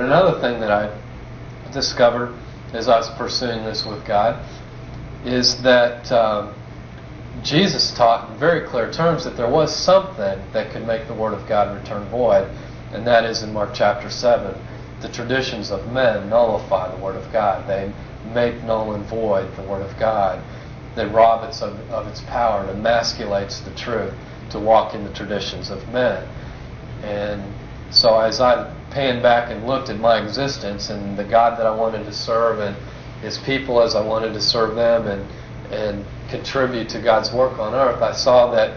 Another thing that I discovered as I was pursuing this with God is that Jesus taught in very clear terms that there was something that could make the Word of God return void, and that is in Mark chapter 7. The traditions of men nullify the Word of God. They make null and void the Word of God. They rob it of its power. It emasculates the truth to walk in the traditions of men. And so as I panned back and looked at my existence and the God that I wanted to serve and His people as I wanted to serve them and contribute to God's work on earth, I saw that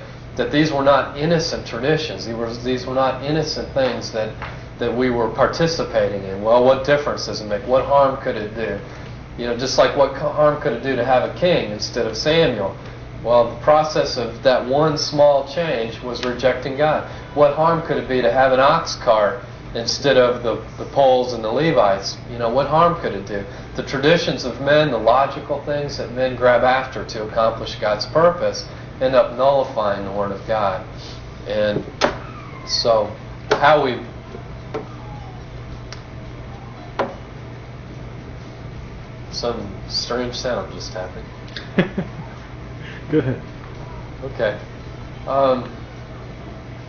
these were not innocent traditions. These were not innocent things that we were participating in. Well, what difference does it make? What harm could it do? Just like what harm could it do to have a king instead of Samuel? Well, the process of that one small change was rejecting God. What harm could it be to have an ox cart instead of the Poles and the Levites? What harm could it do? The traditions of men, the logical things that men grab after to accomplish God's purpose, end up nullifying the Word of God. And so, how we... Some strange sound just happened. Go ahead. Okay.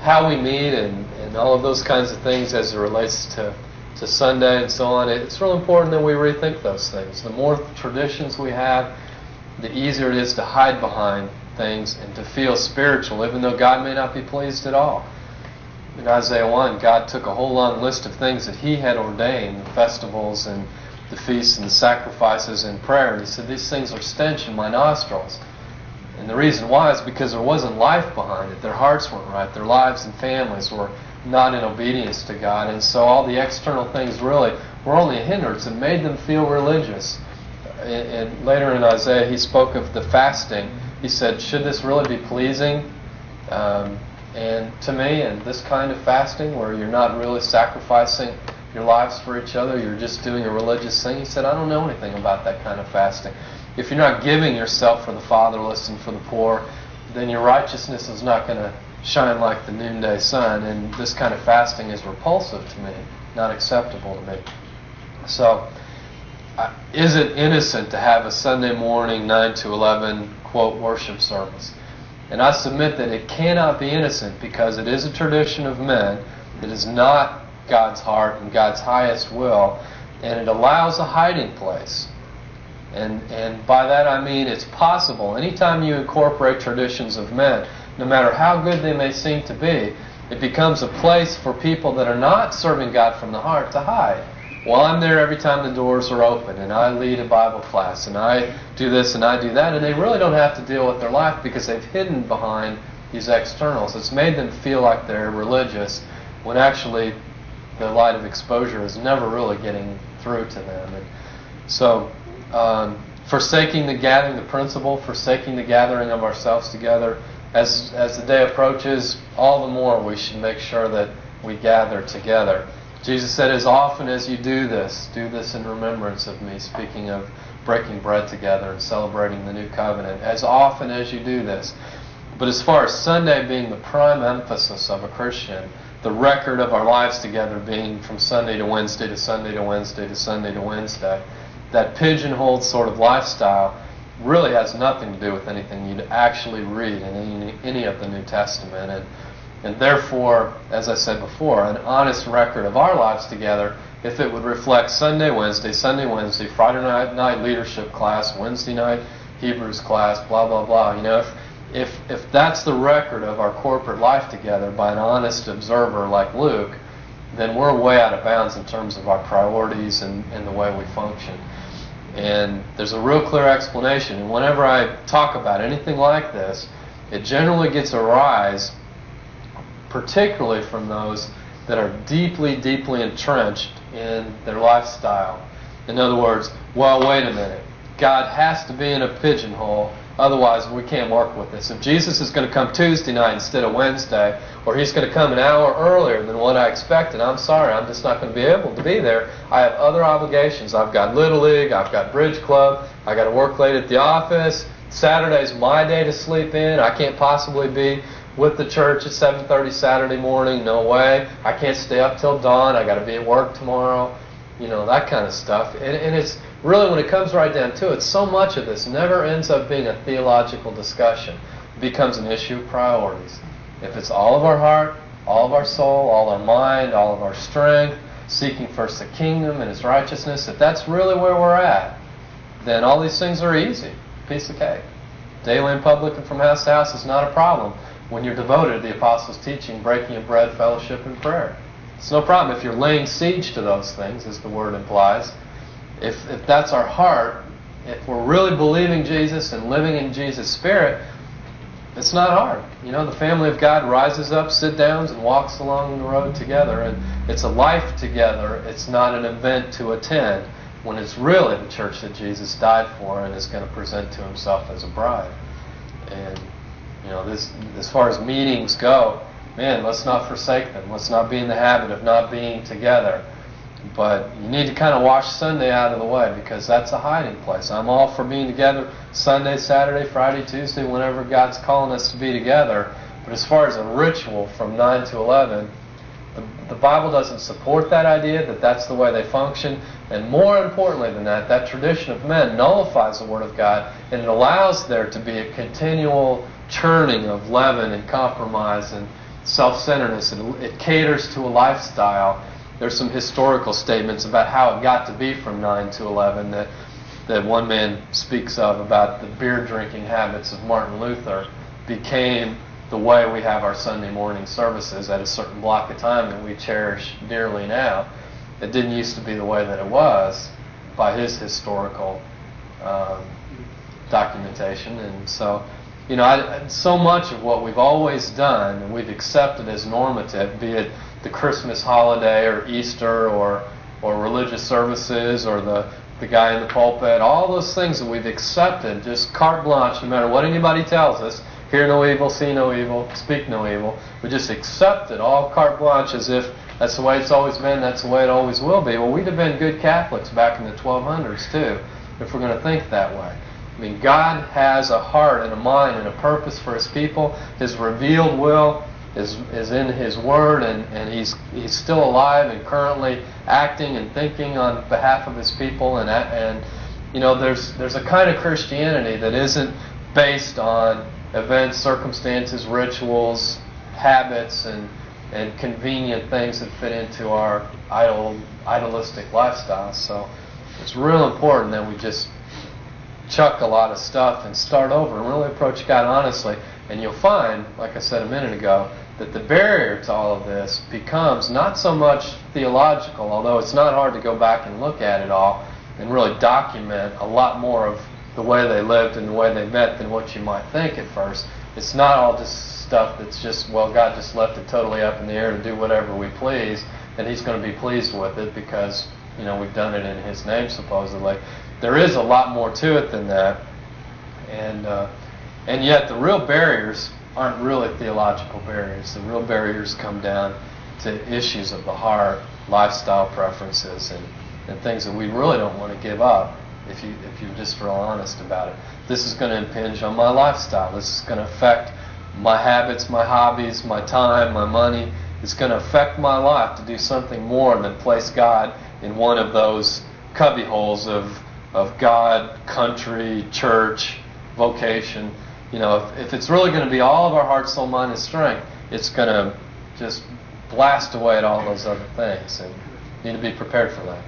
How we meet and all of those kinds of things as it relates to Sunday and so on, it's real important that we rethink those things. The more traditions we have, the easier it is to hide behind things and to feel spiritual, even though God may not be pleased at all. In Isaiah 1, God took a whole long list of things that He had ordained, the festivals and the feasts and the sacrifices and prayer, and He said, these things are stench in my nostrils. And the reason why is because there wasn't life behind it. Their hearts weren't right. Their lives and families were not in obedience to God. And so all the external things really were only a hindrance. It made them feel religious. And later in Isaiah, He spoke of the fasting. He said, should this really be pleasing and to me? And this kind of fasting where you're not really sacrificing your lives for each other, you're just doing a religious thing. He said, I don't know anything about that kind of fasting. If you're not giving yourself for the fatherless and for the poor, then your righteousness is not going to shine like the noonday sun, and this kind of fasting is repulsive to me, not acceptable to me. So, is it innocent to have a Sunday morning 9 to 11, quote, worship service? And I submit that it cannot be innocent because it is a tradition of men. It is not God's heart and God's highest will, and it allows a hiding place. And by that I mean it's possible. Anytime you incorporate traditions of men, no matter how good they may seem to be, it becomes a place for people that are not serving God from the heart to hide. Well, I'm there every time the doors are open, and I lead a Bible class, and I do this and I do that, and they really don't have to deal with their life because they've hidden behind these externals. It's made them feel like they're religious when actually the light of exposure is never really getting through to them. And so, forsaking the gathering, the principle, forsaking the gathering of ourselves together, as the day approaches, all the more we should make sure that we gather together. Jesus said, as often as you do this in remembrance of me, speaking of breaking bread together and celebrating the new covenant, as often as you do this. But as far as Sunday being the prime emphasis of a Christian, the record of our lives together being from Sunday to Wednesday to Sunday to Wednesday to Sunday to Wednesday, that pigeonholed sort of lifestyle really has nothing to do with anything you'd actually read in any of the New Testament. And therefore, as I said before, an honest record of our lives together, if it would reflect Sunday, Wednesday, Friday night leadership class, Wednesday night Hebrews class, blah, blah, blah. If that's the record of our corporate life together by an honest observer like Luke, then we're way out of bounds in terms of our priorities and the way we function. And there's a real clear explanation. And whenever I talk about anything like this, it generally gets a rise, particularly from those that are deeply, deeply entrenched in their lifestyle. In other words, well, wait a minute. God has to be in a pigeonhole, otherwise we can't work with this. If Jesus is going to come Tuesday night instead of Wednesday, or He's going to come an hour earlier than what I expected, I'm sorry, I'm just not going to be able to be there. I have other obligations. I've got Little League, I've got Bridge Club, I've got to work late at the office. Saturday's my day to sleep in. I can't possibly be with the church at 7:30 Saturday morning. No way. I can't stay up till dawn. I got to be at work tomorrow. That kind of stuff. And it's really, when it comes right down to it, so much of this never ends up being a theological discussion. It becomes an issue of priorities. If it's all of our heart, all of our soul, all our mind, all of our strength, seeking first the kingdom and His righteousness, if that's really where we're at, then all these things are easy. Piece of cake. Daily and public and from house to house is not a problem when you're devoted to the apostles' teaching, breaking of bread, fellowship, and prayer. It's no problem if you're laying siege to those things, as the word implies. If that's our heart, if we're really believing Jesus and living in Jesus' Spirit, it's not hard. The family of God rises up, sit downs, and walks along the road together. And it's a life together. It's not an event to attend, when it's really the church that Jesus died for and is going to present to Himself as a bride. And, this, as far as meetings go, man, let's not forsake them. Let's not be in the habit of not being together. But you need to kind of wash Sunday out of the way, because that's a hiding place. I'm all for being together Sunday, Saturday, Friday, Tuesday, whenever God's calling us to be together. But as far as a ritual from 9 to 11, the Bible doesn't support that idea, that that's the way they function. And more importantly than that, that tradition of men nullifies the Word of God, and it allows there to be a continual churning of leaven and compromise and self-centeredness. It caters to a lifestyle. There's some historical statements about how it got to be from 9 to 11 that one man speaks of, about the beer drinking habits of Martin Luther became the way we have our Sunday morning services at a certain block of time that we cherish dearly now. It didn't used to be the way that it was by his historical documentation. And so, so much of what we've always done and we've accepted as normative, be it the Christmas holiday or Easter or religious services or the guy in the pulpit, all those things that we've accepted, just carte blanche, no matter what anybody tells us, hear no evil, see no evil, speak no evil. We just accept it all carte blanche as if that's the way it's always been, that's the way it always will be. Well, we'd have been good Catholics back in the 1200s too, if we're going to think that way. I mean, God has a heart and a mind and a purpose for His people. His revealed will is in His Word, and He's still alive and currently acting and thinking on behalf of His people. And there's a kind of Christianity that isn't based on events, circumstances, rituals, habits, and convenient things that fit into our idolistic lifestyle. So it's real important that we just chuck a lot of stuff and start over and really approach God honestly. And you'll find, like I said a minute ago, that the barrier to all of this becomes not so much theological, although it's not hard to go back and look at it all and really document a lot more of the way they lived and the way they met than what you might think at first. It's not all just stuff that's just, well, God just left it totally up in the air to do whatever we please, and He's going to be pleased with it because, we've done it in His name, supposedly. There is a lot more to it than that. And yet the real barriers aren't really theological barriers. The real barriers come down to issues of the heart, lifestyle preferences, and things that we really don't want to give up if you're just real honest about it. This is going to impinge on my lifestyle. This is going to affect my habits, my hobbies, my time, my money. It's going to affect my life to do something more than place God in one of those cubby holes of God, country, church, vocation. If it's really going to be all of our heart, soul, mind, and strength, it's going to just blast away at all those other things. And you need to be prepared for that.